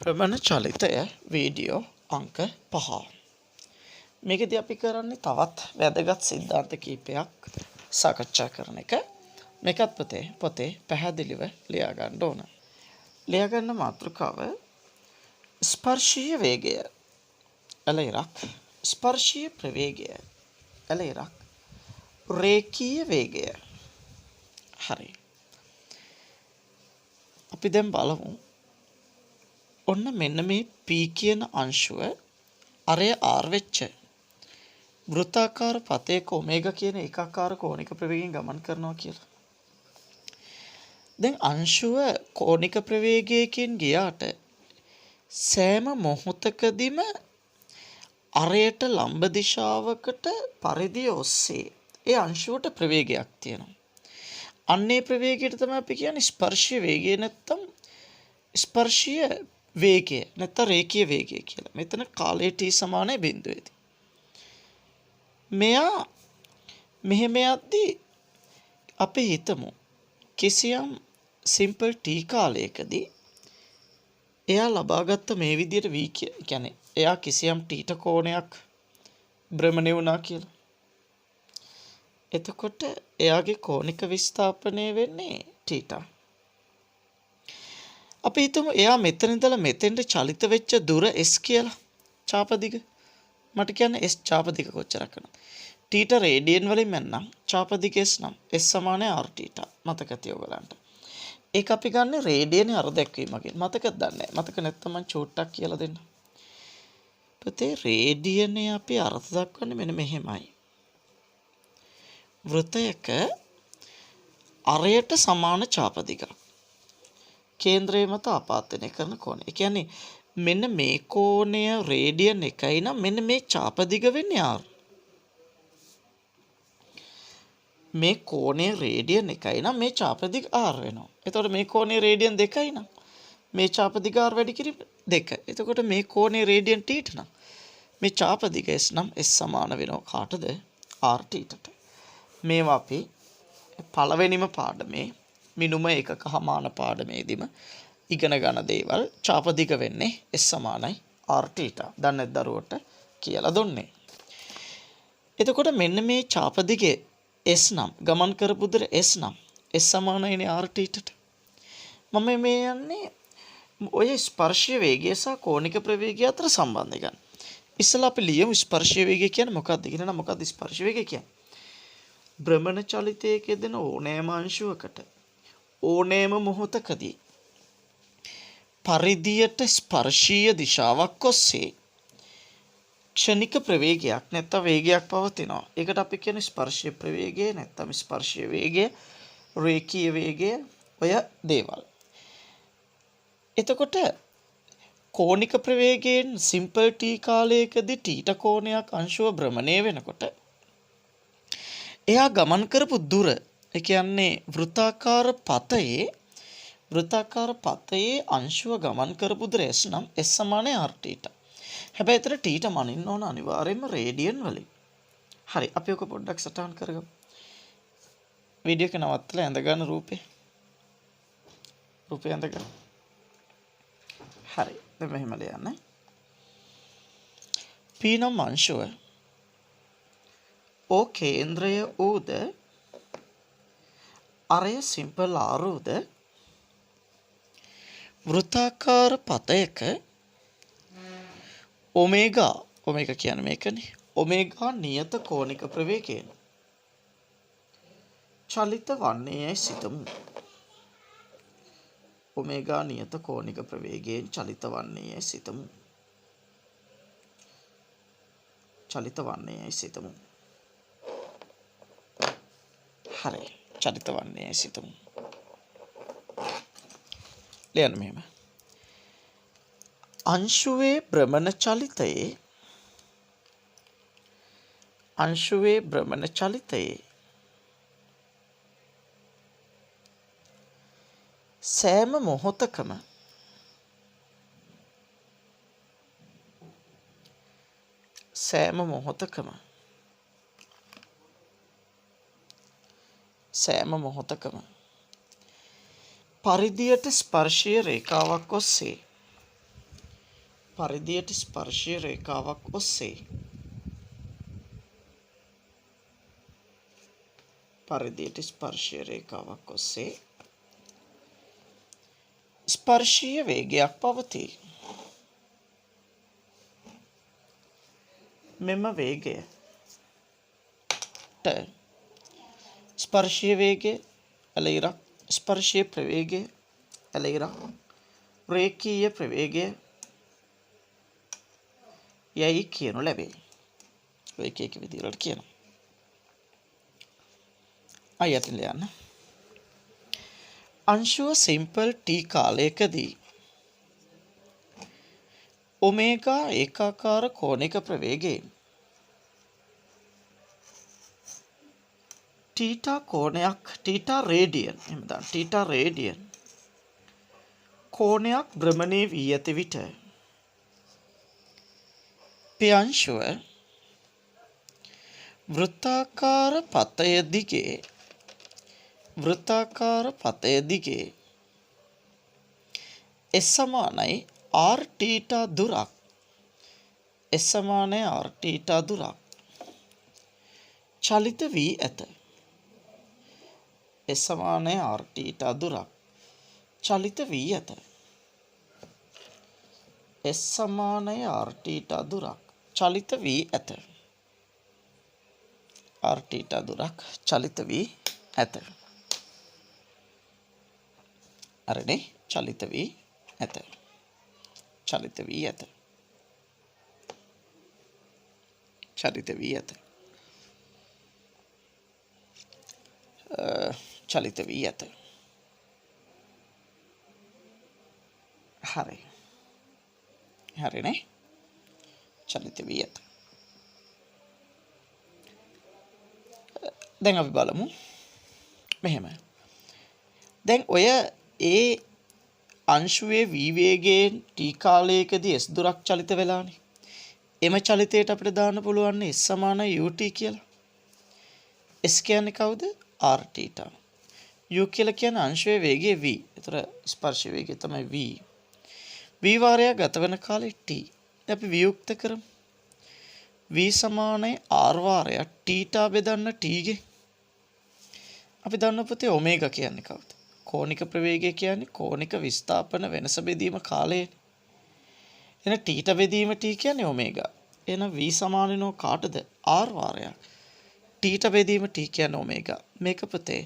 ප්‍රමණ චලිතය video අංක 5. මේකදී අපි කරන්නේ තවත් වැදගත් සිද්ධාන්ත කීපයක් සාකච්ඡා කරන එක. මේකත් පොතේ පැහැදිලිව ලියා ගන්න ඕන. ලියා ගන්න මාතෘකාව ස්පර්ශීය වේගය එලෙරක් ස්පර්ශීය ප්‍රවේගය එලෙරක් රේඛීය වේගය. හරි. අපි දැන් බලමු. ඔන්න මෙන්න මේ P කියන අංශුව අරය R වෙච්ච වෘත්තාකාර පතයක ඔමේගා කියන ඒකාකාර කෝණික ප්‍රවේගයෙන් ගමන් කරනවා කියලා. දැන් අංශුව කෝණික ප්‍රවේගයකින් ගියාට සෑම මොහොතකදීම අරයට ලම්බ දිශාවකට පරිධිය ඔස්සේ ඒ අංශුවට ප්‍රවේගයක් තියෙනවා. අන්නේ ප්‍රවේගයට තමයි අපි කියන්නේ ස්පර්ශීය වේගය නැත්තම් ස්පර්ශීය වේගය නැත්නම් රේඛීය වේගය කියලා. මෙතන කාලය t සමානයි බිඳුවේදී. මෙයා මෙහෙම යද්දී අපි හිතමු කිසියම් සිම්පල් t කාලයකදී එයා ලබාගත්ත මේ විදිහට v කියන්නේ එයා කිසියම් t කෝණයක් භ්‍රමණය වුණා කියලා. එතකොට එයාගේ කෝණික විස්ථාපනය වෙන්නේ θ. අපි හිතමු එයා මෙතන ඉඳලා මෙතෙන්ට චලිත වෙච්ච දුර s කියලා. චාපදිග. මට කියන්නේ s චාපදිග කොච්චරක් කරනවද? θ රේඩියන් වලින් මන්නම් චාපදිග s නම් s සමානයි r θ. මතක තිය ඔයගලන්ට. ඒක අපි ගන්න රේඩියනේ අර දැක්වීමකින්. මතකද දන්නේ? මතක නැත්නම් මම චූට්ටක් කියලා දෙන්න. පුතේ රේඩියනේ අපි අර්ථ දක්වන්නේ මෙන්න මෙහෙමයි. වෘතයක අරයට සමාන චාපදිගක්. කේන්ද්‍රය මත ආපාතනය කරන කෝණය. ඒ කියන්නේ මෙන්න මේ කෝණය රේඩියන් 1යි නම් මෙන්න මේ චාපදිග වෙන්නේ r. මේ කෝණය රේඩියන් 1යි නම් මේ චාපදිග r වෙනවා. එතකොට මේ කෝණය රේඩියන් 2යි නම් මේ චාපදිග r වැඩි කිරීම 2. එතකොට මේ කෝණය රේඩියන් t නම් මේ චාපදිග s නම් s සමාන වෙනවා කාටද? r t ට. මේවා අපි පළවෙනිම පාඩමේ මිනුම ඒකක හමාන පාඩමේදීම ඉගෙන ගන්න දේවල්. චාපදිග වෙන්නේ s සමානයි r θ. දන්නේ දරුවට කියලා දුන්නේ. එතකොට මෙන්න මේ චාපදිගේ s නම් ගමන් කරපු දුර s නම් s සමානයිනේ r θ ට. මම මේ යන්නේ ඔය ස්පර්ශීය වේගය සහ කෝණික ප්‍රවේගය අතර සම්බන්ධය ගන්න. ඉස්සලා අපි ලියමු ස්පර්ශීය වේගය කියන්නේ මොකක්ද කියලා. නම් මොකක්ද ස්පර්ශීය වේගය කියන්නේ? භ්‍රමණ චලිතයක යෙදෙන ඕනෑම අංශුවකට ඕනෑම මොහොතකදී පරිධියට ස්පර්ශීය දිශාවක් ඔස්සේ ක්ෂණික ප්‍රවේගයක් නැත්නම් වේගයක් පවතිනවා. ඒකට අපි කියන්නේ ස්පර්ශීය ප්‍රවේගය නැත්නම් ස්පර්ශීය වේගය, රේඛීය වේගය ඔය දේවල්. එතකොට කෝණික ප්‍රවේගයෙන් සිම්පල් t කාලයකදී θ කෝණයක් අංශුව භ්‍රමණය වෙනකොට එයා ගමන් කරපු දුර, ඒ කියන්නේ වෘත්තාකාර පතයේ අංශුව ගමන් කරපු දුර s නම් s සමානයි r θ. හැබැයි ඒතර θ මනින්න ඕන අනිවාර්යයෙන්ම රේඩියන් වලින්. හරි, අපි ඔක පොඩ්ඩක් සටහන් කරගමු. වීඩියෝ එක නවත්තලා ඇඳ ගන්න රූපේ ඇඳ ගන්න. හරි, දැන් මෙහෙම ලියන්න. p නම් අංශුව O කේන්ද්‍රය වූද අරය සිම්පල් r වූද වෘත්තාකාර පතයක ඔමේගා කියන්නේ මේකනේ. ඔමේගා නියත කෝණික ප්‍රවේගයෙන් චලිත වන්නේයයි සිතමු. ඔමේගා නියත කෝණික ප්‍රවේගයෙන් චලිත වන්නේයයි සිතමු. හරි, චලිත වන්නේයයි සිතමු. ලියන්න මෙහෙම. අංශුවේ භ්‍රමණ චලිතයේ සෑම මොහොතකම පරිධියට ස්පර්ශීය රේඛාවක් ඔස්සේ පරිදියට ස්පර්ශීය රේඛාවක් ඔස්සේ පරිදියට ස්පර්ශීය රේඛාවක් ඔස්සේ ස්පර්ශීය වේගයක් පවතී. මෙම වේගයට ස්පර්ශීය වේගය එළයිරක්, ස්පර්ශීය ප්‍රවේගය එළයිරක්, රේඛීය ප්‍රවේගය යයි කියනු ලැබේ. එක එක විදිහට කියනවා. අයතින් ලියන්න. අංශුව සිම්පල් t කාලයකදී ඔමේගා ඒකාකාර කෝණික ප්‍රවේගයෙන් තීටා කෝණයක්, තීටා රේඩියන් එහෙම දාන්න, තීටා රේඩියන් කෝණයක් භ්‍රමණය වී ඇති විට පියංශුව වෘත්තාකාර පතය දිගේ S සමානයි r තීටා දුරක් චලිත වී ඇත. S සමානයි r තීටා දුරක් චලිත වී ඇත. S සමානයි r තීටා දුරක් චලිත වී ඇත. r තීටා දුරක් චලිත වී ඇත. අරනේ චලිත වී ඇත. චලිත වී ඇත. චලිත වී ඇත. චලිත වී ඇත. හරි. හරිනේ. චලිත වී ඇත. දැන් අපි බලමු. මෙහෙම. දැන් ඔය ඒ අංශුවේ v වේගයෙන් t කාලයකදී s දුරක් චලිත වෙලානේ. එම චලිතයට අපිට දාන්න පුළුවන් s සමානයි ut කියලා. s කියන්නේ කවුද? r θ. u කියලා කියන්නේ අංශුවේ වේගය v. ඒතර ස්පර්ශ වේගය තමයි v. v වාරයක් ගත වෙන කාලේ t. අපි වියුක්ත කරමු. v සමානයි r වාරයක් θ බෙදන්න t ගේ. අපි දන්න පුතේ ඔමේගා කියන්නේ කවුද? කෝණික ප්‍රවේගය කියන්නේ කෝණික විස්ථාපන වෙනස බෙදීම කාලයනේ. එහෙනම් θ බෙදීම t කියන්නේ ඔමේගා. එහෙනම් v සමානනෝ කාටද? r වාරයක්. θ බෙදීම t කියන්නේ ඔමේගා. මේක පුතේ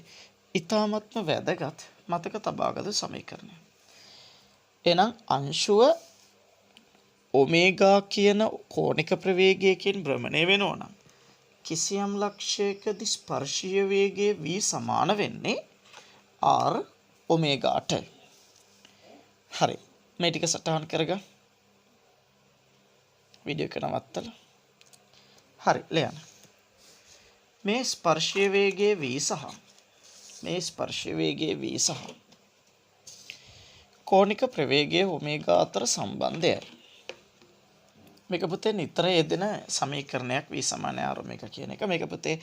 ඊ타මත්ම වැදගත් මතක තබාගත සමීකරණය. එහෙනම් අංශුව ඔමේගා කියන කෝණික ප්‍රවේගයකින් භ්‍රමණය වෙනවා නම් කිසියම් ලක්ෂයකදී ස්පර්ශීය වේගයේ v සමාන වෙන්නේ r ඔමේගාට. හරි. මේ ටික සටහන් කරගන්න. වීඩියෝ එක නවත්තලා. හරි, ලියන්න. මේ ස්පර්ශීය වේගයේ v සහ කෝණික ප්‍රවේගයේ ඔමේගා අතර සම්බන්ධයයි. මේක පුතේ නිතර යෙදෙන සමීකරණයක් v සමාන r ඔමේගා කියන එක. මේක පුතේ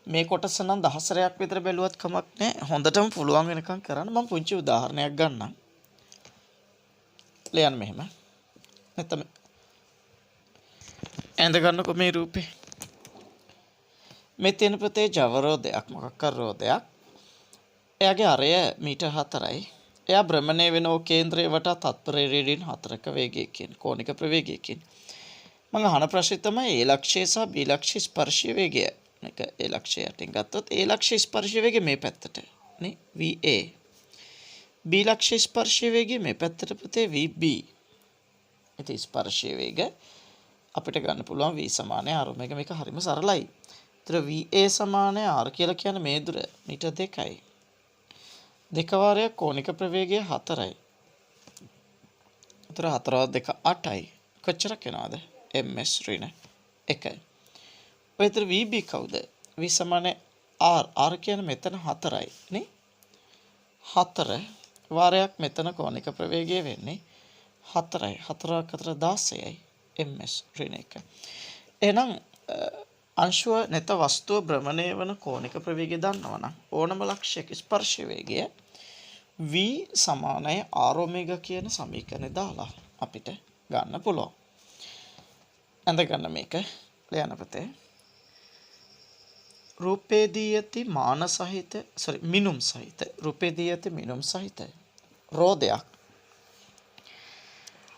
මේ කොටස නම් දහසරයක් විතර බැලුවත් කමක් නැහැ. හොඳටම පුළුවන් වෙනකම් කරන්න. මම පුංචි උදාහරණයක් ගන්නම්. ලියන්න මෙහෙම. නැත්නම් ඇඳ ගන්නකො මේ රූපේ. මේ තියෙන පුතේ ජව රෝධයක්, මොකක් කර රෝධයක්. එයාගේ අරය මීටර් 4යි. එයා භ්‍රමණය වෙනෝ කේන්ද්‍රයේ වටා තත්පර රේඩියන් 4ක වේගයකින් කෝණික ප්‍රවේගයකින්. මම අහන ප්‍රශ්නේ තමයි a ලක්ෂය සහ b ලක්ෂය ස්පර්ශීය වේගය. මේක a ලක්ෂය යටින් ගත්තොත් a ලක්ෂය ස්පර්ශීය වේගය මේ පැත්තට නේ va. b ලක්ෂය ස්පර්ශීය වේගය මේ පැත්තට පුතේ vb. ඉතින් ස්පර්ශීය වේග අපිට ගන්න පුළුවන් v සමානයි r ඔමේගා. මේක හරිම සරලයි. ඒතර va සමානයි r කියලා කියන්නේ මේ දුර මීටර් 2යි. දෙක වාරයක් කෝණික ප්‍රවේගය 4යි. ඒතර 4 2 8යි. කොච්චරක් වෙනවද? ms ඍණ 1යි. ඔය ඒතර vb කවුද? v සමානයි r. r කියන්නේ මෙතන 4යි නේ? 4 වාරයක් මෙතන කෝණික ප්‍රවේගය වෙන්නේ 4යි. 4ක් 4 16යි. ms ඍණ 1. එහෙනම් අංශුව නැත වස්තුව භ්‍රමණය වන කෝණික ප්‍රවේගය දන්නවනම් ඕනම ලක්ෂයක ස්පර්ශ වේගය v සමානයි r ඔමේගා කියන සමීකරණය දාලා අපිට ගන්න පුළුවන්. ඇඳ ගන්න මේක ලියන්න පුතේ. රූපේදී ඇති මාන සහිත මිනුම් සහිත රූපේදී ඇති මිනුම් සහිත රෝදයක්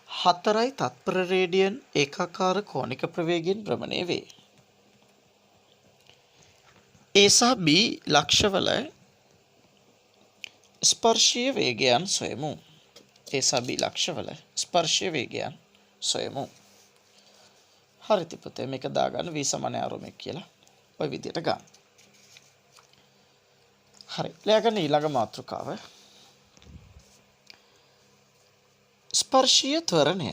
4 තත්පර රේඩියන් ඒකාකාර කෝණික ප්‍රවේගයෙන් භ්‍රමණය වේ. A සහ B ලක්ෂවල ස්පර්ශීය වේගයන් සොයමු. A සහ B ලක්ෂවල ස්පර්ශීය වේගයන් සොයමු. හරිද පුතේ මේක දාගන්න v = r කියලා ඔය විදිහට ගන්න. හරි. ලියගන්න ඊළඟ මාතෘකාව. ස්පර්ශීය ත්වරණය.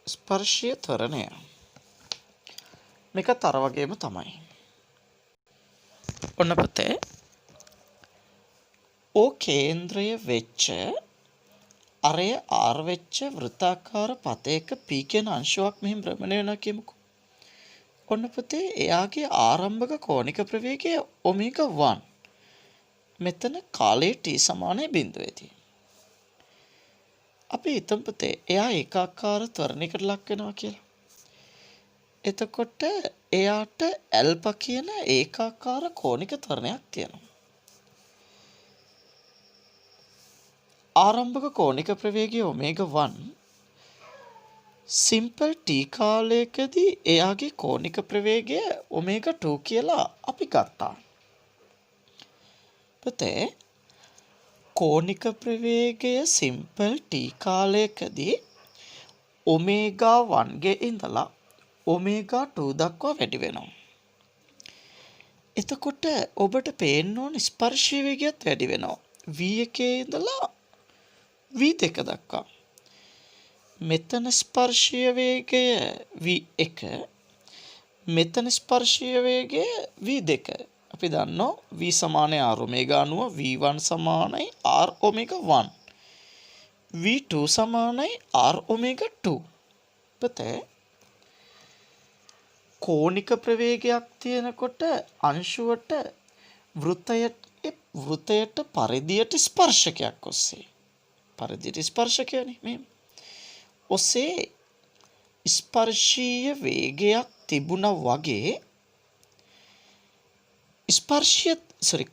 ස්පර්ශීය ත්වරණය. මේකත් අර වගේම තමයි. ඔන්න පුතේ. ඕ කේන්ද්‍රය වෙච්ච අරය R වෙච්ච වෘත්තාකාර පතයක P කියන අංශුවක් මෙහිම භ්‍රමණය වෙනවා කියමුකෝ. ඔන්න පුතේ එයාගේ ආරම්භක කෝණික ප්‍රවේගය ω1. මෙතන කාලයේ t සමානයි 0දී. අපි හිතමු පුතේ එයා ඒකාකාර ත්වරණයකට ලක් වෙනවා කියලා. එතකොට එයාට ඇල්ෆා කියන ඒකාකාර කෝණික ත්වරණයක් තියෙනවා. ආරම්භක කෝණික ප්‍රවේගය ω1 සිම්පල් t කාලයකදී එයාගේ කෝණික ප්‍රවේගය ω2 කියලා අපි ගත්තා. පුතේ කෝණික ප්‍රවේගය සිම්පල් t කාලයකදී ω1 ගේ ඉඳලා ω2 දක්වා වැඩි වෙනවා. එතකොට ඔබට පේන්න ඕන ස්පර්ශීය වේගයත් වැඩි වෙනවා. v1 ඉඳලා v2 දක්වා. මෙතන ස්පර්ශීය වේගය v1 මෙතන ස්පර්ශීය වේගය v2. අපි දන්නවා v සමානයි r ඔමේගා අනුව v1 සමානයි r ඔමේගා 1 v2 සමානයි r ඔමේගා 2. පුතේ කෝණික ප්‍රවේගයක් තියෙනකොට අංශුවට වෘතයට පරිධියට ස්පර්ශකයක් ඔස්සේ පරිධියට ස්පර්ශකයනේ මේ ඔස්සේ ස්පර්ශීය වේගයක් තිබුණා වගේ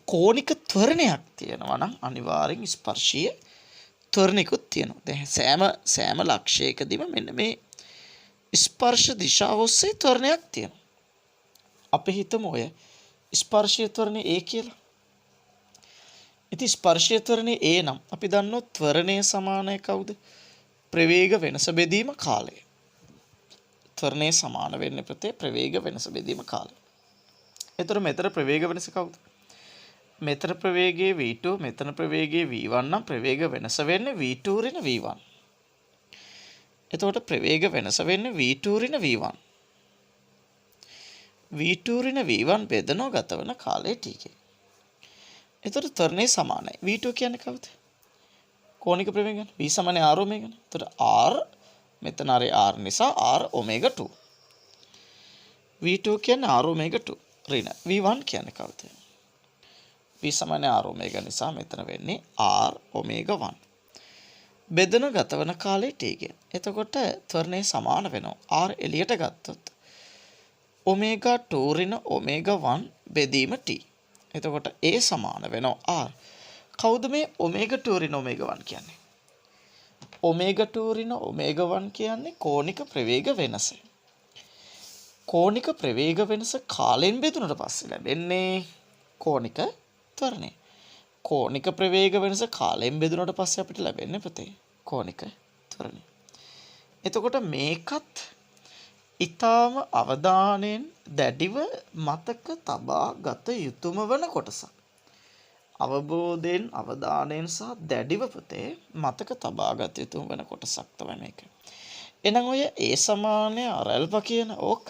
කෝණික ත්වරණයක් තියෙනවා නම් අනිවාර්යෙන් ස්පර්ශීය ත්වරණිකුත් තියෙනවා. දැන් සෑම ලක්ෂයකදීම මෙන්න මේ ස්පර්ශ දිශාව ඔස්සේ ත්වරණයක් තියෙනවා. අපි හිතමු ඔය ස්පර්ශීය ත්වරණය A කියලා. ඉතින් ස්පර්ශීය ත්වරණය A නම් අපි දන්නවා ත්වරණය සමානයි කවුද? ප්‍රවේග වෙනස බෙදීම කාලය. ත්වරණය සමාන වෙන්නේ ප්‍රතේ ප්‍රවේග වෙනස බෙදීම කාලය. එතකොට මෙතන ප්‍රවේග වෙනස කවුද? මෙතන ප්‍රවේගයේ v2 මෙතන ප්‍රවේගයේ v1 නම් ප්‍රවේග වෙනස වෙන්නේ v2 ඍණ v1. එතකොට ප්‍රවේග වෙනස වෙන්නේ v2 ඍණ v1. v2 ඍණ v1 බෙදනෝ ගත වෙන කාලය t ක. එතකොට ත්වරණය සමානයි. v2 කියන්නේ කවුද? කෝණික ප්‍රවේගය. v සමානයි r ඔමේගානේ. එතකොට r මෙතන r නිසා r ඔමේගා 2. v2 කියන්නේ r ඔමේගා 2 ඍණ v1 කියන්නේ කවුද? v සමානයි r ඔමේගා නිසා මෙතන වෙන්නේ r ඔමේගා 1. බෙදන ගත වන කාලය t ක. එතකොට ත්වරණය සමාන වෙනවා. r එළියට ගත්තොත් ඔමේගා 2 ඍණ ඔමේගා 1 බෙදීම t. එතකොට a සමාන වෙනවා r. කවුද මේ ඔමේගා 2 ඍණ ඔමේගා 1 කියන්නේ? ඔමේගා 2 ඍණ ඔමේගා 1 කියන්නේ කෝණික ප්‍රවේග වෙනස. කෝණික ප්‍රවේග වෙනස කාලයෙන් බෙදුනට පස්සේ ලැබෙන්නේ කෝණික ත්වරණය. කෝණික ප්‍රවේග වෙනස කාලයෙන් බෙදුනට පස්සේ අපිට ලැබෙන්නේ පුතේ කෝණික ත්වරණය. එතකොට මේකත් ඊටාම අවධානයෙන් දැඩිව මතක තබා ගත යුතුම වන කොටසක්. අවබෝධයෙන් අවධානයෙන් සහ දැඩිව පුතේ මතක තබා ගත යුතුම වන කොටසක් තමයි මේක. එහෙනම් ඔය A සමානය R කියන ඕක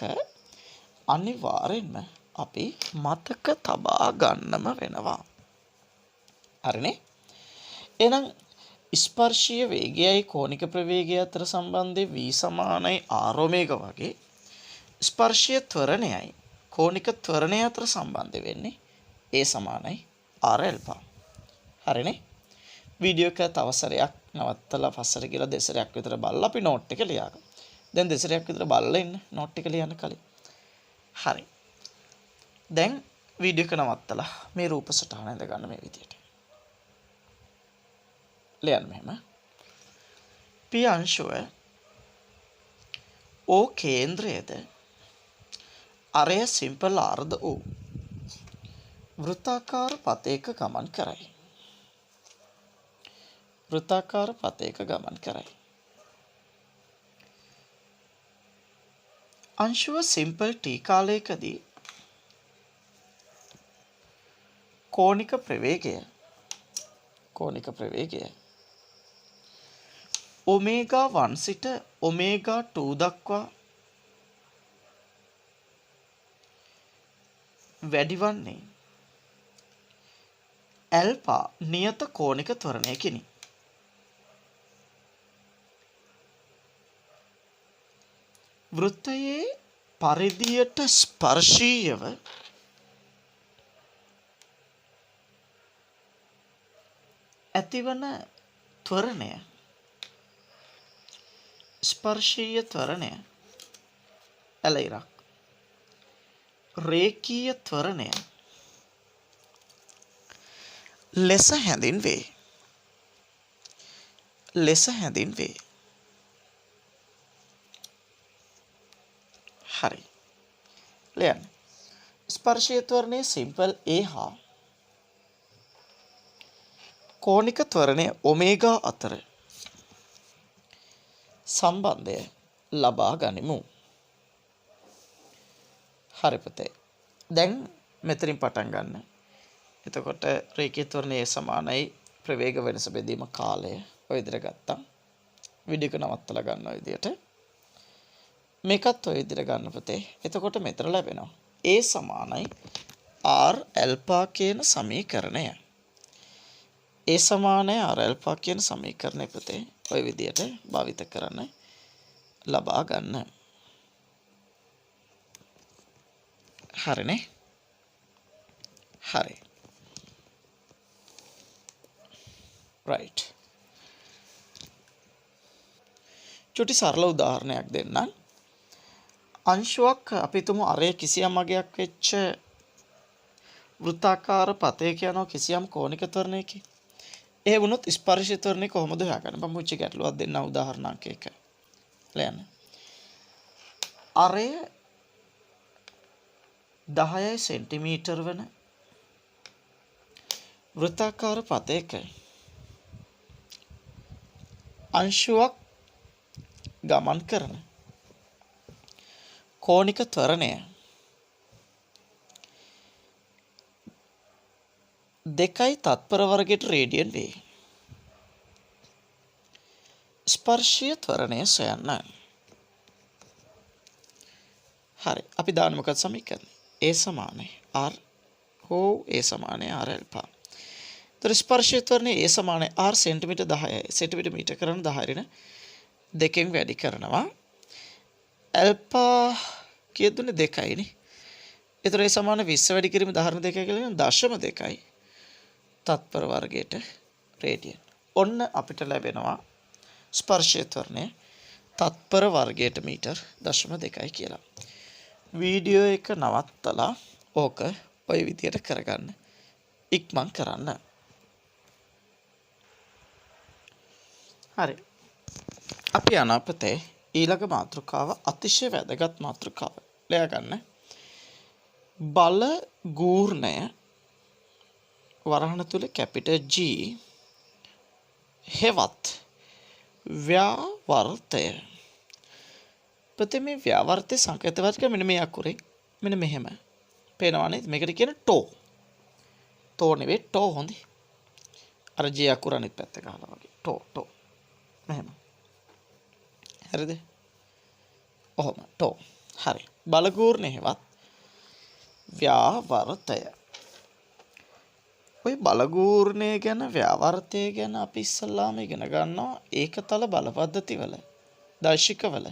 අනිවාර්යෙන්ම අපි මතක තබා ගන්නම වෙනවා. හරිනේ? එහෙනම් ස්පර්ශීය වේගයයි කෝණික ප්‍රවේගය අතර සම්බන්ධය v සමානයි r ඔමේගා වගේ ස්පර්ශීය ත්වරණයයි කෝණික ත්වරණය අතර සම්බන්ධ වෙන්නේ a සමානයි r ඇල්ෆා. හරිනේ? වීඩියෝ එක තව සැරයක් නවත්තලා පස්සට කියලා දෙසරයක් විතර බලලා අපි නෝට් එක ලියාගමු. දැන් දෙසරයක් විතර බලලා ඉන්න නෝට් එක ලියන්න කලින්. හරි. දැන් වීඩියෝ එක නවත්තලා මේ රූප සටහන ඇඳ ගන්න මේ විදියට. ලියන්න මෙහෙම. P අංශුව O කේන්ද්‍රයේද අරය සිම්පල් ආර්ධ වූ වෘත්තාකාර පතයක ගමන් කරයි. වෘත්තාකාර පතයක ගමන් කරයි. අංශුව සිම්පල් t කාලයකදී කෝණික ප්‍රවේගය ඔමේගා 1 සිට ඔමේගා 2 දක්වා වැඩිවන්නේ ඇල්ෆා නියත කෝණික ත්වරණයකිනි. වෘත්තයේ පරිධියට ස්පර්ශීයව ඇතිවන ත්වරණය ස්පර්ශීය ත්වරණය ඇලයිරක් රේඛීය ත්වරණය ලෙස හැඳින්වේ. හරි. ලියන්න. ස්පර්ශීය ත්වරණයේ සිම්පල් A හා කෝණික ත්වරණය ඔමේගා අතර සම්බන්ධය ලබා ගනිමු. හරි පුතේ. දැන් මෙතනින් පටන් ගන්න. එතකොට රේඛීය ත්වරණයේ සමානයි ප්‍රවේග වෙනස බෙදීම කාලය ඔය විදිහට ගත්තා. වීඩියෝ එක නවත්තලා ගන්න ඔය විදිහට. මේකත් ඔය විදිහට ගන්න පුතේ. එතකොට මෙතන ලැබෙනවා A සමානයි R ඇල්ෆා කියන සමීකරණය. A සමානයි R ඇල්ෆා කියන සමීකරණය පුතේ ඔය විදිහට භාවිත කරන්න ලබා ගන්න. හරිනේ. හරි. right. චුටි සරල උදාහරණයක් දෙන්නම්. අංශුවක් අපි තුමු අරය කිසියම් අගයක් වෙච්ච වෘත්තාකාර පතයක යනවා කිසියම් කෝණික ත්වරණයකින්. ඒ වුණොත් ස්පර්ශීය ත්වරණය කොහොමද හොයාගන්නේ? මම පුංචි ගැටලුවක් දෙන්න උදාහරණ අංක 1. ලියන්න. අරය 10 සෙන්ටිමීටර වන වෘත්තාකාර පතයක අංශුවක් ගමන් කරන කෝණික ත්වරණය 2 තත්පර වර්ගයට රේඩියන් වේ. ස්පර්ශීය ත්වරණය සොයන්න. හරි. අපි දාන්න මොකක්ද සමීකරණය? A සමානයි R හෝ A සමානයි R ඇල්ෆා. ඒතර ස්පර්ශීය ත්වරණය A සමානයි R සෙන්ටිමීටර් 10යි. සෙන්ටිමීටර් මීටර කරන 10 රින දෙකෙන් වැඩි කරනවා. ඇල්ෆා කියදුනේ 2යි නේ. ඒතර A සමාන 20 වැඩි කිරීම 10 රින 2 කියලා කියන 0.2යි. තත්පර වර්ගයට රේඩියන්. ඔන්න අපිට ලැබෙනවා ස්පර්ශීය ත්වරණය තත්පර වර්ගයට මීටර් 0.2යි කියලා. වීඩියෝ එක නවත්තලා ඕක ඔය විදියට කරගන්න. ඉක්මන් කරන්න. හරි. අපි අනාපතේ ඊළඟ මාතෘකාව අතිශය වැදගත් මාතෘකාව. ලියා ගන්න. බල ගූර්ණය වරහණ තුල කැපිටල් G හෙවත් ව්‍යාවර්තය. ප්‍රති මේ ව්‍යාවර්තය සංකේතවත් කරලා මෙන්න මේ අකුරේ මෙන්න මෙහෙම පේනවා නේද? මේකට කියන ටෝ. ටෝ නෙවෙයි ටෝ හොඳයි. අර G අකුර අනිත් පැත්ත ගහලා වගේ. ටෝ. මෙහෙම. හරිද? ඔහොම ටෝ. හරි. බලගූර්ණය හෙවත් ව්‍යාවර්තය. ඔය බලගූර්ණය ගැන ව්‍යාවර්තය ගැන අපි ඉස්සල්ලාම ඉගෙන ගන්නවා ඒකතල බලපද්ධතිවල දර්ශිකවල.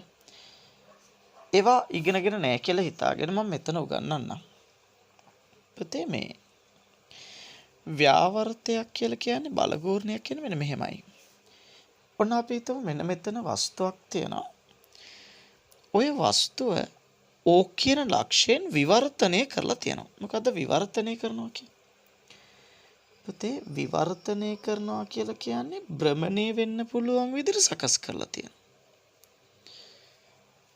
ඒවා ඉගෙනගෙන නැහැ කියලා හිතාගෙන මම මෙතන උගන්වන්නම්. පුතේ මේ ව්‍යාවර්තයක් කියලා කියන්නේ බලගූර්ණයක් කියන්නේ මෙන්න මෙහෙමයි. ඔන්න අපි හිතමු මෙන්න මෙතන වස්තුවක් තියෙනවා. ওই වස්තුව O කියන ලක්ෂයෙන් විවර්තනය කරලා තියෙනවා. මොකද්ද විවර්තනය කරනවා කියන්නේ? පුතේ විවර්තනය කරනවා කියලා කියන්නේ භ්‍රමණය වෙන්න පුළුවන් විදිහට සකස් කරලා තියෙනවා.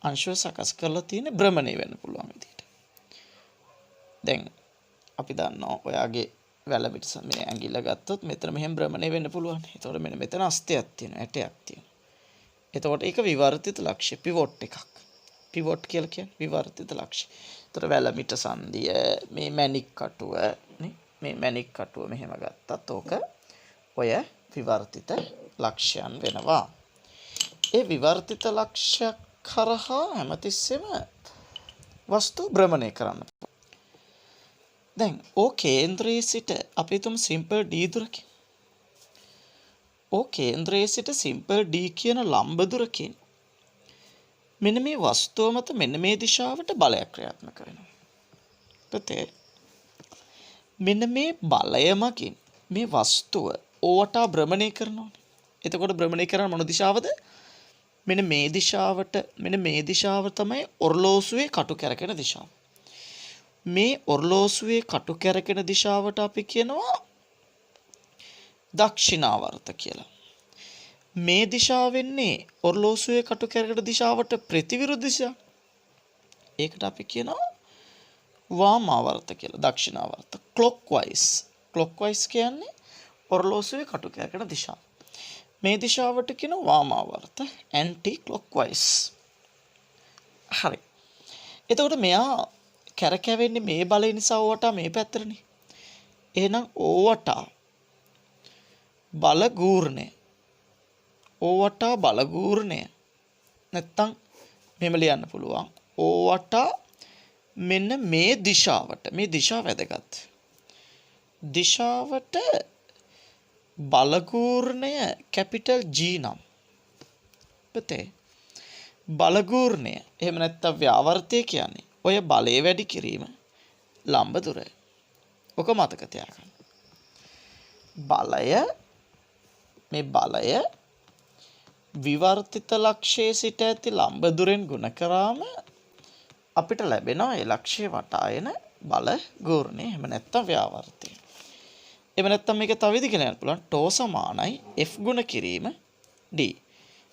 අංශව සකස් කරලා තියෙන භ්‍රමණය වෙන්න පුළුවන් විදිහට. දැන් අපි දන්නවා ඔයාගේ වැල පිටස මේ ඇඟිල්ල ගත්තොත් මෙතන මෙහෙම භ්‍රමණය වෙන්න පුළුවන්. ඒතකොට මෙන්න මෙතන අස්තයක් තියෙනවා, ඇටයක් තියෙනවා. එතකොට ඒක විවර්තිත ලක්ෂ්‍ය පිවොට් එකක්. පිවොට් කියලා කියන්නේ විවර්තිත ලක්ෂ්‍ය. ඒතකොට වැල මිට සංදිය මේ මැණික් කටුව නේ මේ මැණික් කටුව මෙහෙම ගත්තත් ඕක ඔය විවර්තිත ලක්ෂයන් වෙනවා. ඒ විවර්තිත ලක්ෂ්‍ය කරහා හැමතිස්සෙම වස්තු භ්‍රමණය කරන්න. දැන් ඕ කේන්ද්‍රයේ සිට අපි තුමු සිම්පල් D දුරකින්. ඕ කේන්ද්‍රයේ සිට සිම්පල් D කියන ලම්බ දුරකින් මෙන්න මේ වස්තුව මත මෙන්න මේ දිශාවට බලයක් ක්‍රියාත්මක වෙනවා. පුතේ මෙන්න මේ බලය මගින් මේ වස්තුව ඕවට භ්‍රමණය කරනවා. එතකොට භ්‍රමණය කරන මොන දිශාවද? මෙන්න මේ දිශාව තමයි ඔර්ලෝසුවේ කටු කැරකෙන දිශාව. මේ ඔර්ලෝසුවේ කටු කැරකෙන දිශාවට අපි කියනවා දක්ෂිනාවර්ත කියලා. මේ දිශාව වෙන්නේ ඔර්ලෝසුවේ කටු කැරකෙන දිශාවට ප්‍රතිවිරුද්ධ දිශාව. ඒකට අපි කියනවා වාමාවර්ත කියලා. දක්ෂිනාවර්ත ක්ලොක්වයිස්. ක්ලොක්වයිස් කියන්නේ ඔර්ලෝසුවේ කටු කැරකෙන දිශාව. මේ දිශාවට කියන වාමාවර්ත ඇන්ටි ක්ලොක්වයිස්. හරි. එතකොට මෙයා කැරකෙන්නේ මේ බලය නිසා ඕවට මේ පැත්තටනේ. එහෙනම් ඕවට බලගූර්ණය. ඕවට බලගූර්ණය. නැත්තම් මෙහෙම ලියන්න පුළුවන්. ඕවට මෙන්න මේ දිශාවට. මේ දිශාව වැදගත්. දිශාවට බලගූර්ණය කැපිටල් G නම්. පුතේ බලගූර්ණය එහෙම නැත්නම් ව්‍යාවර්තය කියන්නේ ඔය බලය වැඩි කිරීම ලම්බ දුර. ඔක මතක තියාගන්න. මේ බලය විවර්තිත ලක්ෂයේ සිට ඇති ලම්බ දුරෙන් ගුණ කරාම අපිට ලැබෙනවා ඒ ලක්ෂය වටා එන බල ගූර්ණය එහෙම නැත්නම් ව්‍යාවර්තය. එහෙම නැත්නම් මේක තව විදිහකට කියන්න පුළුවන් ටෝ සමානයි F ගුණ කිරීම D.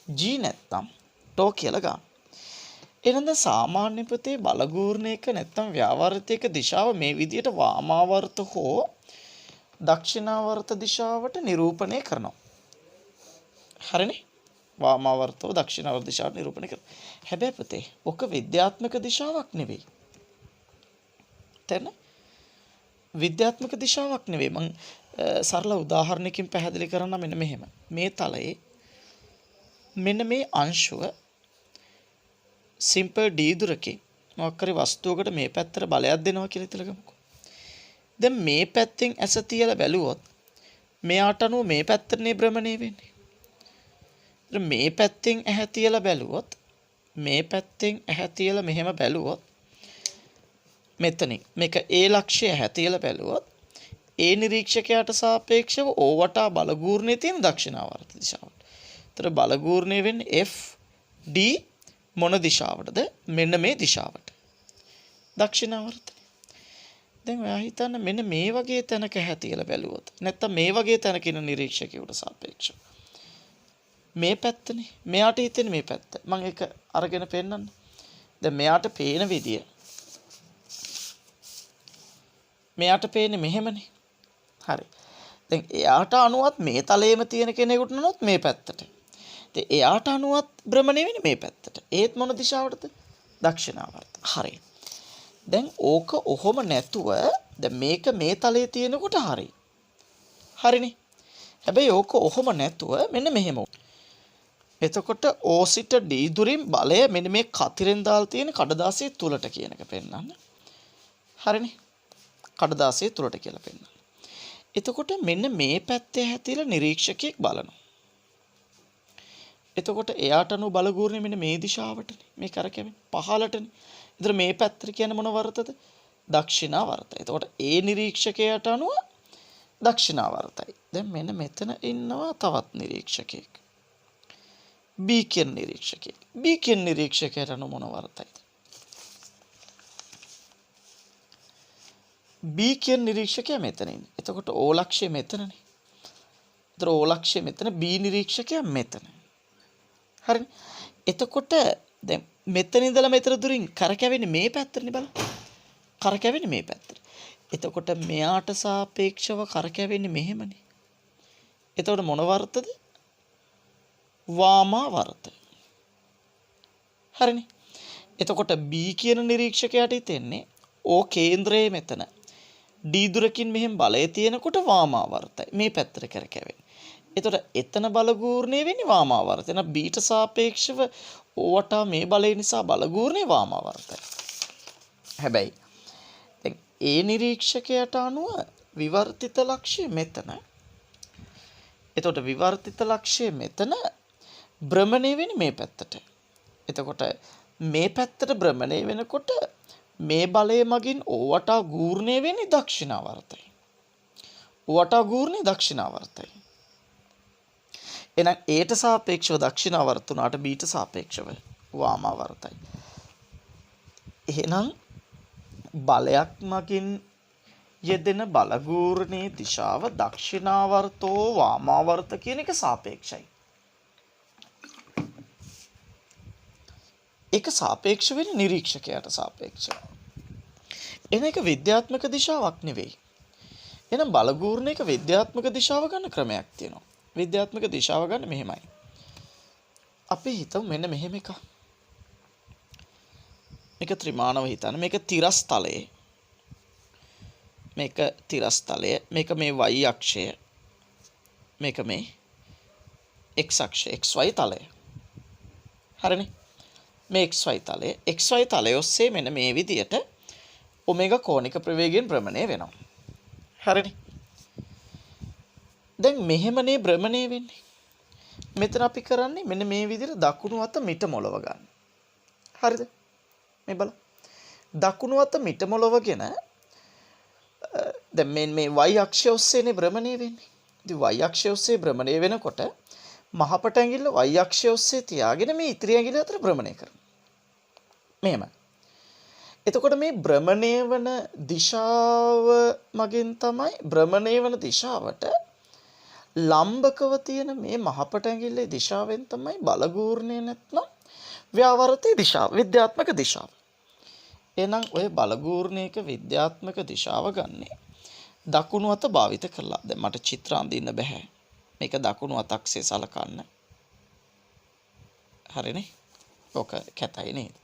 G නැත්නම් ටෝ කියලා ගන්න. එහෙනම් සාමාන්‍ය පුතේ බලගූර්ණයක නැත්නම් ව්‍යාවර්තයක දිශාව මේ විදිහට වාමාවර්ත හෝ දක්ෂිනාවර්ත දිශාවට නිරූපණය කරනවා. හරිනේ? වාමාවර්තව දක්ෂිනාවර්ත දිශාවට නිරූපණය කරනවා. හැබැයි පුතේ ඔක විද්‍යාත්මක දිශාවක් නෙවෙයි. තේරෙනවද? විද්‍යාත්මක දිශාවක් නෙවෙයි. මම සරල උදාහරණයකින් පැහැදිලි කරන්න මෙන්න මෙහෙම. මේ තලයේ මෙන්න මේ අංශුව සිම්පල් D දුරකින් මොකක් හරි වස්තුවකට මේ පැත්තට බලයක් දෙනවා කියලා හිතලා ගමුකෝ. දැන් මේ පැත්තෙන් ඇස තියලා බැලුවොත් මෙයාට අනුව මේ පැත්තටනේ භ්‍රමණය වෙන්නේ. මේ පැත්තෙන් ඇහැ තියලා බැලුවොත් මේ පැත්තෙන් ඇහැ තියලා මෙහෙම බැලුවොත් මෙතනින් මේක ඒ ලක්ෂ්‍යය ඇහැ තියලා බැලුවොත් ඒ නිරීක්ෂකයාට සාපේක්ෂව ඕවටා බලගූර්ණයේ තියෙන දක්ෂිනාවර්ත දිශාවට. ඒතර බලගූර්ණය වෙන්නේ F D මොන දිශාවටද? මෙන්න මේ දිශාවට. දක්ෂිනාවර්ත. දැන් ඔයා හිතන්න මෙන්න මේ වගේ තැනක ඇහැ තියලා බැලුවොත් නැත්තම් මේ වගේ තැනක ඉන්න නිරීක්ෂකයාට සාපේක්ෂව මේ පැත්තනේ. මෙයාට හිතෙන්නේ මේ පැත්ත. මම ඒක අරගෙන පෙන්නන්න. දැන් මෙයාට පේන විදිය මෙයාට පේන්නේ මෙහෙමනේ. හරි. දැන් එයාට අනුවත් මේ තලයේම තියෙන කෙනෙකුට නනොත් මේ පැත්තට. ඉතින් එයාට අනුවත් භ්‍රමණය වෙන්නේ මේ පැත්තට. ඒත් මොන දිශාවටද? දක්ෂිනාවර්ත. හරි. දැන් ඕක ඔහොම නැතුව දැන් මේක මේ තලයේ තියෙනකොට හරි. හරිනේ. හැබැයි ඕක ඔහොම නැතුව මෙන්න මෙහෙම. එතකොට O සිට D දුරින් බලය මෙන්න මේ කතිරෙන් දාලා තියෙන කඩදාසිය තුලට කියන එක පෙන්නන්න. හරිනේ. කඩදාසිය තුලට කියලා පෙන්නන්න. එතකොට මෙන්න මේ පැත්තේ හැතිලා නිරීක්ෂකයෙක් බලනවා. එතකොට එයාට අනුව බලගූර්ණය මෙන්න මේ දිශාවටනේ. මේ කරකැවෙන්නේ පහළටනේ. ඉතින් මේ පැත්තට කියන්නේ මොන වර්තද? දක්ෂිනාවර්තය. එතකොට ඒ නිරීක්ෂකයාට අනුව දක්ෂිනාවර්තයි. දැන් මෙන්න මෙතන ඉන්නවා තවත් නිරීක්ෂකයෙක්. B කියන නිරීක්ෂකයෙක්. B කියන නිරීක්ෂකයට අනුව මොන වර්තයිද? B කියන නිරීක්ෂකයා මෙතන ඉන්නේ. එතකොට O ලක්ෂය මෙතනනේ. ඒතර O ලක්ෂය මෙතන, B නිරීක්ෂකයා මෙතන. හරිනේ. එතකොට දැන් මෙතන ඉඳලා මෙතන දුරින් කරකැවෙන්නේ මේ පැත්තටනේ බලන්න. කරකැවෙන්නේ මේ පැත්තට. එතකොට මෙයාට සාපේක්ෂව කරකැවෙන්නේ මෙහෙමනේ. එතකොට මොන වර්තද? වාමා වර්ත. හරිනේ. එතකොට B කියන නිරීක්ෂකයාට හිතෙන්නේ O කේන්ද්‍රයේ මෙතන D දුරකින් මෙහෙම බලය තියෙනකොට වාමාවර්තයි. මේ පැත්තට කරකැවෙන්නේ. එතකොට එතන බලගූර්ණය වෙන්නේ වාමාවර්තය. එහෙනම් B ට සාපේක්ෂව O මේ බලය නිසා බලගූර්ණේ වාමාවර්තයි. හැබැයි දැන් A නිරීක්ෂකයට අනුව විවර්තිත ලක්ෂ්‍ය මෙතන. එතකොට විවර්තිත ලක්ෂ්‍ය මෙතන භ්‍රමණය වෙන්නේ මේ පැත්තට. එතකොට මේ පැත්තට භ්‍රමණය වෙනකොට මේ බලය මගින් ඕවට ගූර්ණය වෙන්නේ දක්ෂිනාවර්තයි. ඕවට ගූර්ණය දක්ෂිනාවර්තයි. එහෙනම් Aට සාපේක්ෂව දක්ෂිනාවර්ත උනාට Bට සාපේක්ෂව වාමාවර්තයි. එහෙනම් බලයක් මගින් යෙදෙන බලගූර්ණයේ දිශාව දක්ෂිනාවර්තෝ වාමාවර්ත කියන එක සාපේක්ෂයි. ඒක සාපේක්ෂ වෙන්නේ නිරීක්ෂකයාට සාපේක්ෂව. එන එක විද්‍යාත්මක දිශාවක් නෙවෙයි. එහෙනම් බලගූර්ණයක විද්‍යාත්මක දිශාව ගන්න ක්‍රමයක් තියෙනවා. විද්‍යාත්මක දිශාව ගන්න මෙහෙමයි. අපි හිතමු මෙන්න මෙහෙම එකක්. මේක ත්‍රිමානව හිතන්න. මේක තිරස් තලයේ. මේක තිරස් තලය. මේක මේ y අක්ෂය. මේක මේ x අක්ෂය. xy තලය. හරිනේ. මේ xy තලය. xy තලය ඔස්සේ මෙන්න මේ විදියට ඔමේගා කෝණික ප්‍රවේගයෙන් භ්‍රමණය වෙනවා. හරිනේ. දැන් මෙහෙමනේ භ්‍රමණය වෙන්නේ. මෙතන අපි කරන්නේ මෙන්න මේ විදිහට දකුණු අත මිට මොලව ගන්න. හරිද? මේ බලන්න. දකුණු අත මිට මොලවගෙන දැන් මේ y අක්ෂය ඔස්සේනේ භ්‍රමණය වෙන්නේ. ඉතින් y අක්ෂය ඔස්සේ භ්‍රමණය වෙනකොට මහපට ඇඟිල්ල y අක්ෂය ඔස්සේ තියාගෙන මේ ඉතිරි ඇඟිල්ල අතර භ්‍රමණය කරනවා. මෙහෙම. එතකොට මේ භ්‍රමණය වන දිශාව මගින් තමයි භ්‍රමණය වන දිශාවට ලම්බකව තියෙන මේ මහපට ඇඟිල්ලේ දිශාවෙන් තමයි බලගූර්ණය නැත්නම් ව්‍යාවර්තයේ දිශාව විද්‍යාත්මක දිශාව. එහෙනම් ඔය බලගූර්ණයක විද්‍යාත්මක දිශාව ගන්නේ දකුණු අත භාවිත කළා. දැන් මට චිත්‍ර අඳින්න බෑ. මේක දකුණු අතක්සේ සලකන්න. හරිනේ? ඔක කැතයි නේද?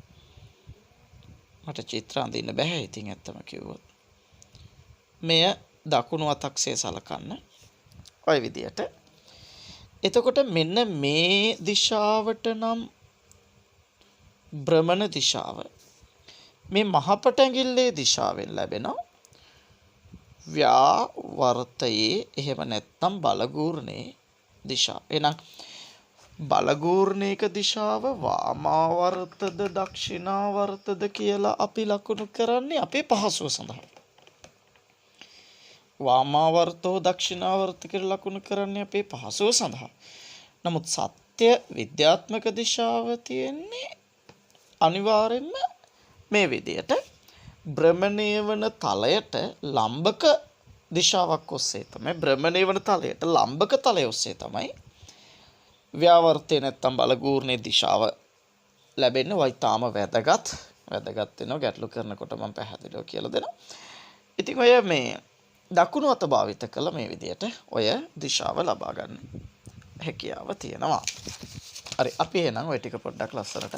මට චිත්‍ර අඳින්න බෑ ඉතින් ඇත්තම කිව්වොත්. මෙය දකුණු අතක්සේ සලකන්න. ඔය විදියට. එතකොට මෙන්න මේ දිශාවට නම් භ්‍රමණ දිශාව මේ මහපට ඇඟිල්ලේ දිශාවෙන් ලැබෙන ව්‍යාවර්තයේ එහෙම නැත්නම් බලගූර්ණයේ දිශාව. එහෙනම් බලගූර්ණයක දිශාව වාමාවර්තද දක්ෂිනාවර්තද කියලා අපි ලකුණු කරන්නේ අපේ පහසුව සඳහා. වාමාවර්තෝ දක්ෂිනාවර්ත කියලා ලකුණු කරන්නේ අපේ පහසුව සඳහා. නමුත් සත්‍ය විද්‍යාත්මක දිශාව තියෙන්නේ අනිවාර්යෙන්ම මේ විදියට භ්‍රමණය වන තලයට ලම්බක දිශාවක් ඔස්සේ තමයි භ්‍රමණය වන තලයට ලම්බක තලය ඔස්සේ තමයි ව්‍යාවර්තය නැත්තම් බලගූර්ණයේ දිශාව ලැබෙන්නේ. වයි තාම වැදගත් වෙනවා. ගැටලු කරනකොට මම පැහැදිලිව කියලා දෙනවා. ඉතින් ඔය මේ දකුණු අත භාවිත කළ මේ විදියට ඔය දිශාව ලබා ගන්න හැකියාව තියෙනවා. හරි අපි එහෙනම් ඔය ටික පොඩ්ඩක් ලස්සනට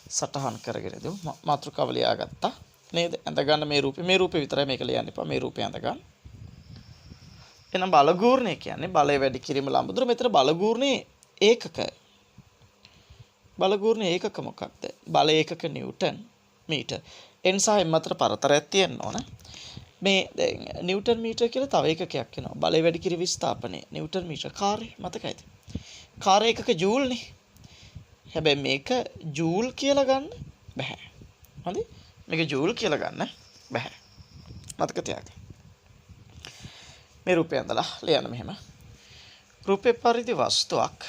සටහන් කරගෙන දෙමු. මාතෘකාව ලියාගත්තා නේද? ඇඳ ගන්න මේ රූපේ විතරයි මේක ලියන්න එපා. මේ රූපේ ඇඳ ගන්න. එහෙනම් බලගූර්ණය කියන්නේ බලය වැඩි කිරීම ලම්බ දුර. මෙතන බලගූර්ණයේ ඒකක. බලගූර්ණයේ ඒකක මොකක්ද? බල ඒකක නිව්ටන් මීටර්. n සහ m අතර පරතරයක් තියෙන්න ඕන. මේ දැන් නිව්ටන් මීටර කියලා තව ඒකකයක් එනවා. බලය වැඩි කිරි විස්ථාපනය නිව්ටන් මීටර කාර්ය මතකයිද? කාර්ය ඒකක ජූල්නේ. හැබැයි මේක ජූල් කියලා ගන්න බෑ. හරි? මේක ජූල් කියලා ගන්න බෑ. මතක තියාගන්න. මේ රූපය ඇඳලා ලියන්න මෙහෙම. රූපේ පරිදි වස්තුවක්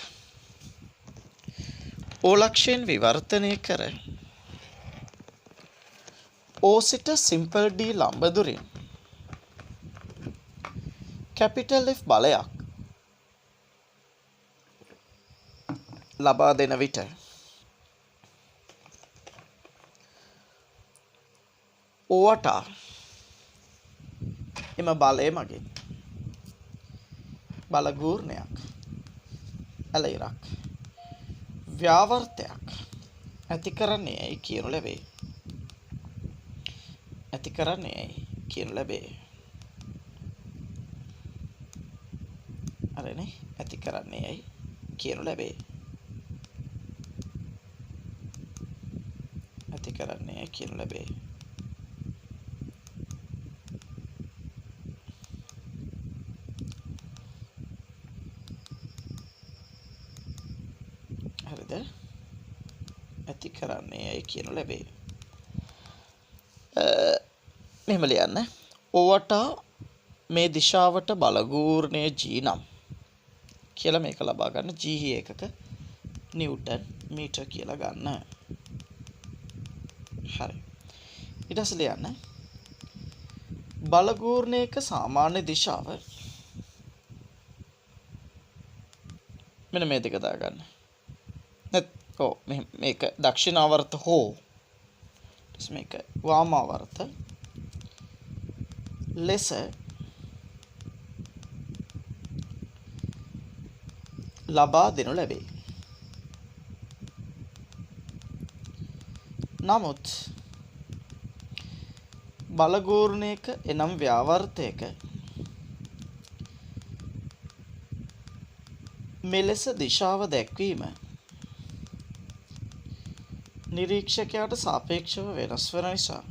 ඕලක්ෂයෙන් විවර්තනය කර ඕ සිට සිම්පල් D ලම්බදුරින් කැපිටල් F බලයක් ලබා දෙන විට ඕවට එම බලය මගින් බලගූර්ණයක් ඇලයිරක් ව්‍යාවර්තයක් ඇති කරන්නේයි කියනු ලැබේ. ඇති කරන්නේයි කියනු ලැබේ. හරිනේ? ඇති කරන්නේයි කියනු ලැබේ. ඇති කරන්නේයි කියනු ලැබේ. හරිද? ඇති කරන්නේයි කියනු ලැබේ. මෙහෙම ලියන්න. ඕවට මේ දිශාවට බලගූර්ණය G නම් කියලා මේක ලබා ගන්න G එකක නිව්ටන් මීටර් කියලා ගන්න. හරි. ඊට පස්සේ ලියන්න. බලගූර්ණයක සාමාන්‍ය දිශාව මෙන්න මේ දෙක දාගන්න. මේක දක්ෂිණාවර්ත හෝ මේක වාමාවර්ත ලෙස ලබා දෙනු ලැබේ. නමුත් බලගූර්ණයක එනම් ව්‍යාවර්තයක මෙලෙස දිශාව දැක්වීම නිරීක්ෂකයාට සාපේක්ෂව වෙනස් වන නිසා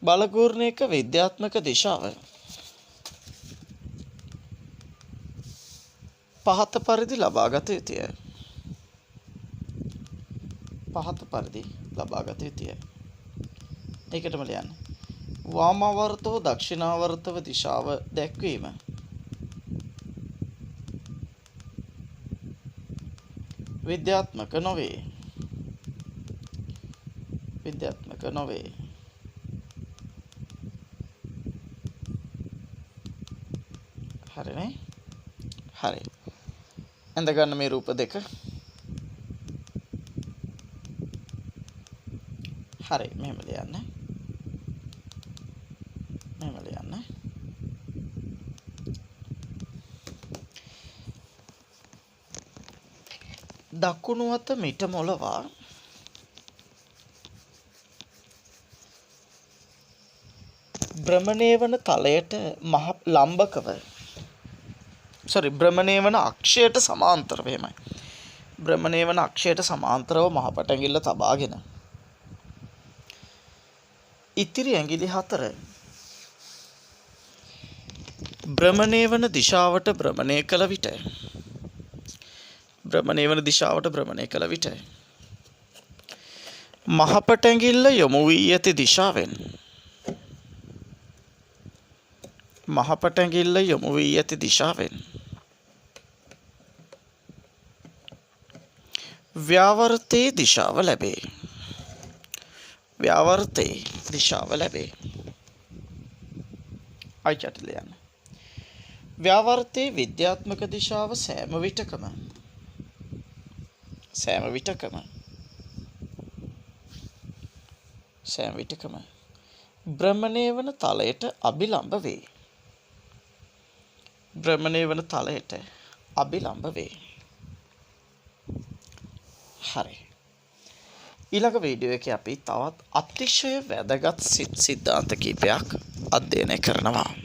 බලගූර්ණයක විද්‍යාත්මක දිශාව පහත පරිදි ලබාගත යුතුය. ඒකටම ලියන්න. වාමාවර්තව දක්ෂිණාවර්තව දිශාව දැක්වීම විද්‍යාත්මක නොවේ. හරිනේ? හරි. ඇඳ ගන්න මේ රූප දෙක. හරි. මෙහෙම ලියන්න. දකුණු අත මිට මොලවා භ්‍රමණය වන තලයට භ්‍රමණය වන අක්ෂයට සමාන්තරව එහෙමයි. භ්‍රමණය වන අක්ෂයට සමාන්තරව මහපටැඟිල්ල තබාගෙන ඉතිරි ඇඟිලි 4 භ්‍රමණය වන දිශාවට භ්‍රමණය කළ විට මහපටැඟිල්ල යොමු වී ඇති දිශාවෙන් ව්‍යාවර්තයේ දිශාව ලැබේ. අයිචට ලියන්න. ව්‍යාවර්තයේ විද්‍යාත්මක දිශාව සෑම විටකම භ්‍රමණය වන තලයට අභිලම්බ වේ. හරි. ඊළඟ වීඩියෝ එකේ අපි තවත් අතිශය වැදගත් සිද්ධාන්ත කීපයක් අධ්‍යයනය කරනවා.